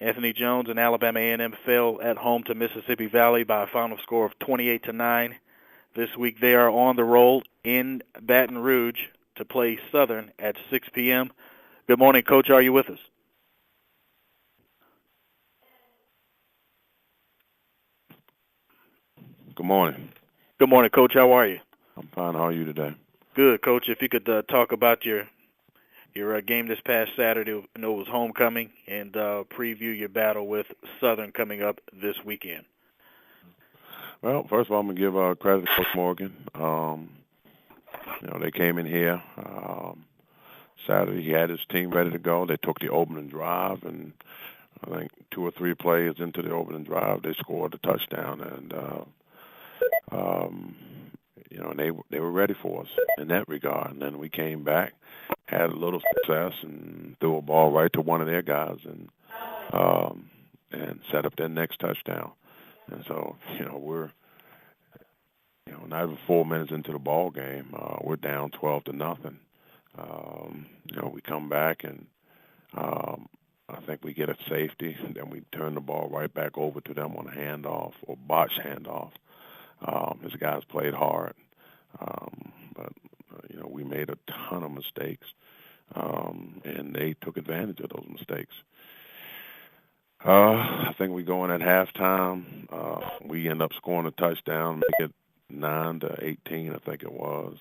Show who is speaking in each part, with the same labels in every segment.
Speaker 1: Anthony Jones and Alabama A&M fell at home to Mississippi Valley by a final score of 28-9. This week they are on the road in Baton Rouge to play Southern at 6 p.m. Good morning, Coach. Are you with us?
Speaker 2: Good morning.
Speaker 1: Good morning, Coach. How are you?
Speaker 2: I'm fine. How are you today?
Speaker 1: Good, Coach. If you could talk about your game this past Saturday. I know it was homecoming, and preview your battle with Southern coming up this weekend.
Speaker 2: Well, first of all, I'm going to give credit to Coach Morgan. They came in here Saturday. He had his team ready to go. They took the opening drive, and I think 2 or 3 plays into the opening drive, they scored a touchdown, and they were ready for us in that regard. And then we came back, had a little success, and threw a ball right to one of their guys, and set up their next touchdown. And so, we're not even 4 minutes into the ball game, we're down 12-0. We come back and I think we get a safety, then we turn the ball right back over to them on a handoff or botched handoff. His guys played hard, but we made a ton of mistakes, and they took advantage of those mistakes. I think we go in at halftime. We end up scoring a touchdown, make it 9-18, I think it was,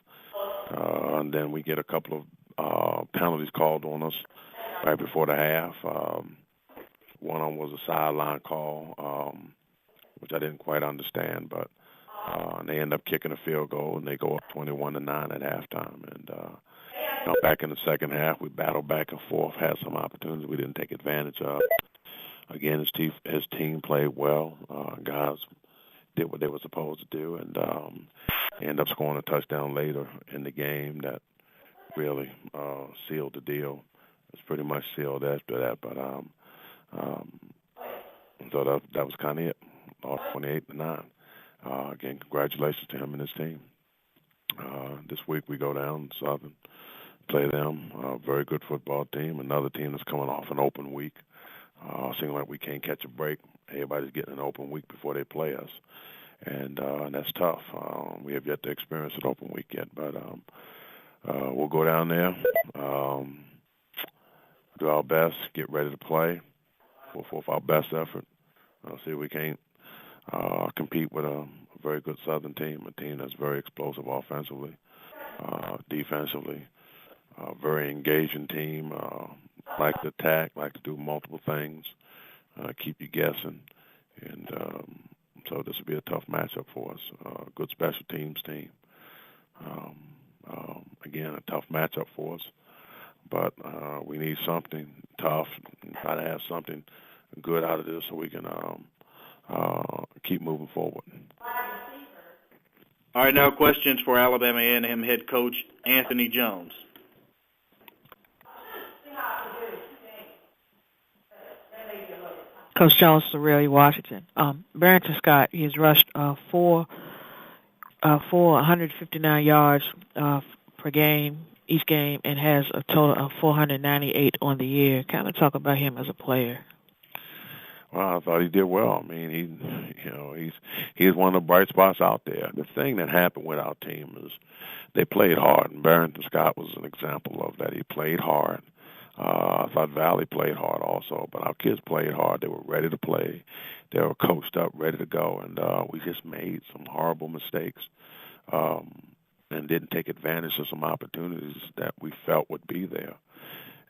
Speaker 2: and then we get a couple of penalties called on us right before the half. One of them was a sideline call, which I didn't quite understand, but they end up kicking a field goal, and they go up 21-9 at halftime. And back in the second half, we battled back and forth, had some opportunities we didn't take advantage of. Again, his team played well. Guys did what they were supposed to do, and ended up scoring a touchdown later in the game that really sealed the deal. It's pretty much sealed after that, but so that was kind of it. Lost 28-9. Again, congratulations to him and his team. This week we go down to Southern, play them. A very good football team. Another team that's coming off an open week. Seems like we can't catch a break. Everybody's getting an open week before they play us, and that's tough. We have yet to experience an open week yet, but we'll go down there, do our best, get ready to play, we'll forth our best effort. See if we can't compete with a very good Southern team, a team that's very explosive offensively, defensively, very engaging team, like to attack, like to do multiple things, keep you guessing. And so this will be a tough matchup for us. Good special teams team. Again, a tough matchup for us. But we need something tough, try to have something good out of this so we can keep moving forward.
Speaker 1: All right, now questions for Alabama A&M head coach Anthony Jones.
Speaker 3: Coach Jones, Sorrelli, Washington. Barrington Scott, he's rushed for 159 yards per game, each game, and has a total of 498 on the year. Kind of talk about him as a player.
Speaker 2: Well, I thought he did well. I mean, he's one of the bright spots out there. The thing that happened with our team is they played hard, and Barrington Scott was an example of that. He played hard. I thought Valley played hard also, but our kids played hard. They were ready to play. They were coached up, ready to go, and we just made some horrible mistakes and didn't take advantage of some opportunities that we felt would be there.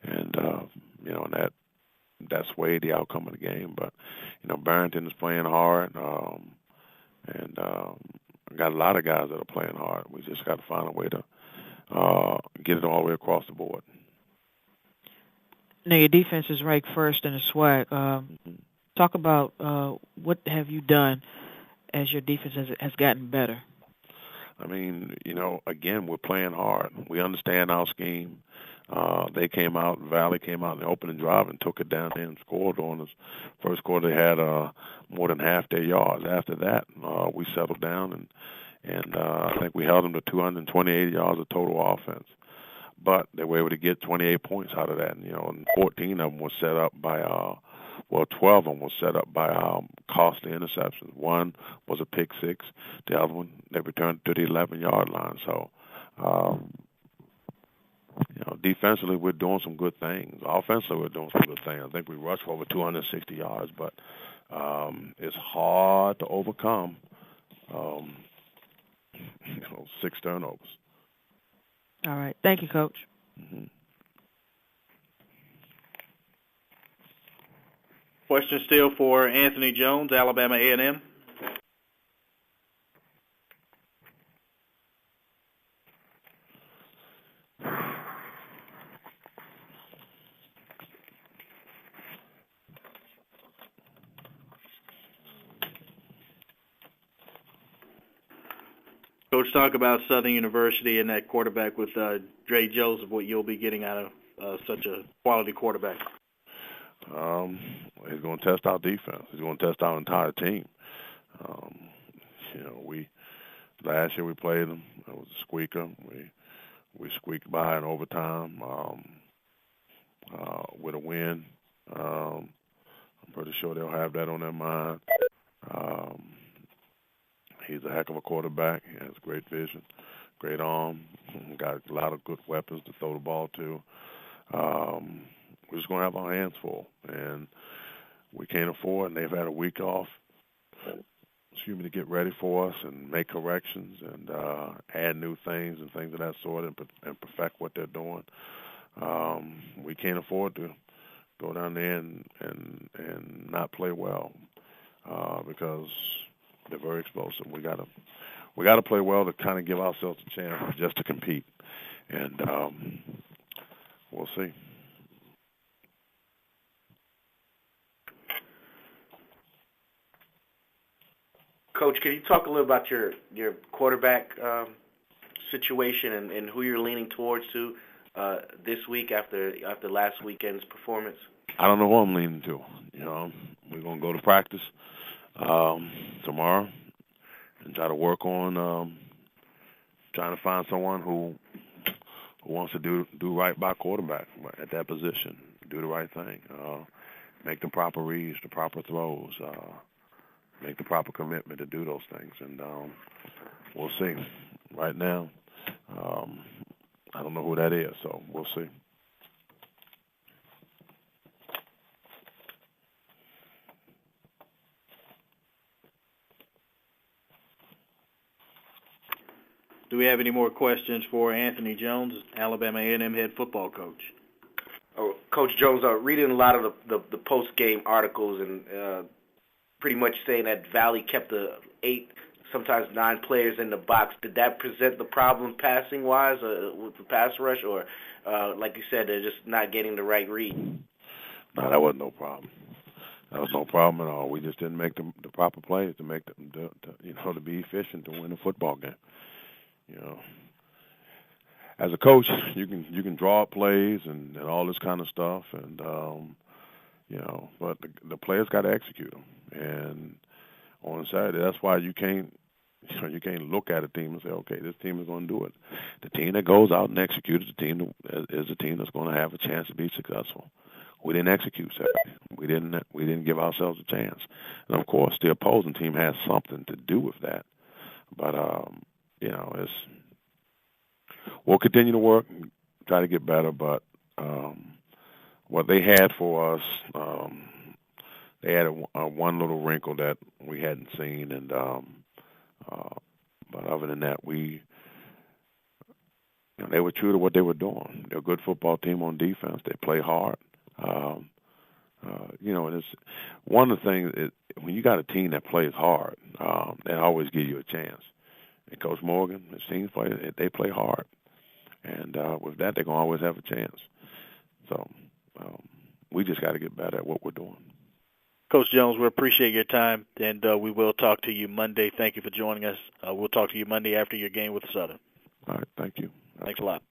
Speaker 2: And, and that swayed the outcome of the game. But, Barrington is playing hard, and got a lot of guys that are playing hard. We just got to find a way to get it all the way across the board.
Speaker 3: Now, your defense is ranked first in the SWAC. Talk about what have you done as your defense has gotten better?
Speaker 2: I mean, again, we're playing hard. We understand our scheme. They came out, Valley came out in the opening drive and took it down there and scored on us. First quarter, they had more than half their yards. After that, we settled down, and I think we held them to 228 yards of total offense. But they were able to get 28 points out of that, and 14 of them were set up by Well, 12 of them was set up by costly interceptions. One was a pick six. The other one, they returned to the 11-yard line. So, defensively, we're doing some good things. Offensively, we're doing some good things. I think we rushed for over 260 yards, but it's hard to overcome 6 turnovers.
Speaker 3: All right. Thank you, Coach.
Speaker 2: Mm-hmm.
Speaker 1: Question still for Anthony Jones, Alabama A&M. Coach, talk about Southern University and that quarterback with Dre Joseph, what you'll be getting out of such a quality quarterback.
Speaker 2: He's going to test our defense. He's going to test our entire team. Last year we played them. It was a squeaker. We squeaked by in overtime with a win. I'm pretty sure they'll have that on their mind. He's a heck of a quarterback. He has great vision, great arm, got a lot of good weapons to throw the ball to. We're just going to have our hands full, and we can't afford, and they've had a week off, to get ready for us and make corrections and add new things and things of that sort and perfect what they're doing. We can't afford to go down there and not play well because they're very explosive. We gotta play well to kind of give ourselves a chance just to compete, and we'll see.
Speaker 4: Coach, can you talk a little about your quarterback situation and who you're leaning towards this week after last weekend's performance?
Speaker 2: I don't know who I'm leaning to. We're going to go to practice tomorrow and try to work on trying to find someone who wants to do right by quarterback at that position, do the right thing, make the proper reads, the proper throws, make the proper commitment to do those things, and we'll see. Right now, I don't know who that is, so we'll see.
Speaker 1: Do we have any more questions for Anthony Jones, Alabama A&M head football coach?
Speaker 4: Oh, Coach Jones, reading a lot of the post-game articles and pretty much saying that Valley kept 8, sometimes 9 players in the box. Did that present the problem passing-wise with the pass rush, or like you said, they're just not getting the right read?
Speaker 2: No, that wasn't no problem. That was no problem at all. We just didn't make the proper plays to make them to be efficient to win a football game. As a coach, you can draw up plays and all this kind of stuff, and but the players got to execute them. And on Saturday, that's why you can't look at a team and say, okay, this team is going to do it. The team that goes out and executes is a team that's going to have a chance to be successful. We didn't execute Saturday. We didn't give ourselves a chance. And of course, the opposing team has something to do with that. But we'll continue to work, and try to get better. But what they had for us, they had one little wrinkle that we hadn't seen, and but other than that, they were true to what they were doing. They're a good football team on defense. They play hard. And it's one of the things when you got a team that plays hard, they always give you a chance. And Coach Morgan, his teams they play hard, and with that, they're gonna always have a chance. So we just got to get better at what we're doing.
Speaker 1: Coach Jones, we appreciate your time, and we will talk to you Monday. Thank you for joining us. We'll talk to you Monday after your game with Southern.
Speaker 2: All right, thank you.
Speaker 1: Thanks a lot.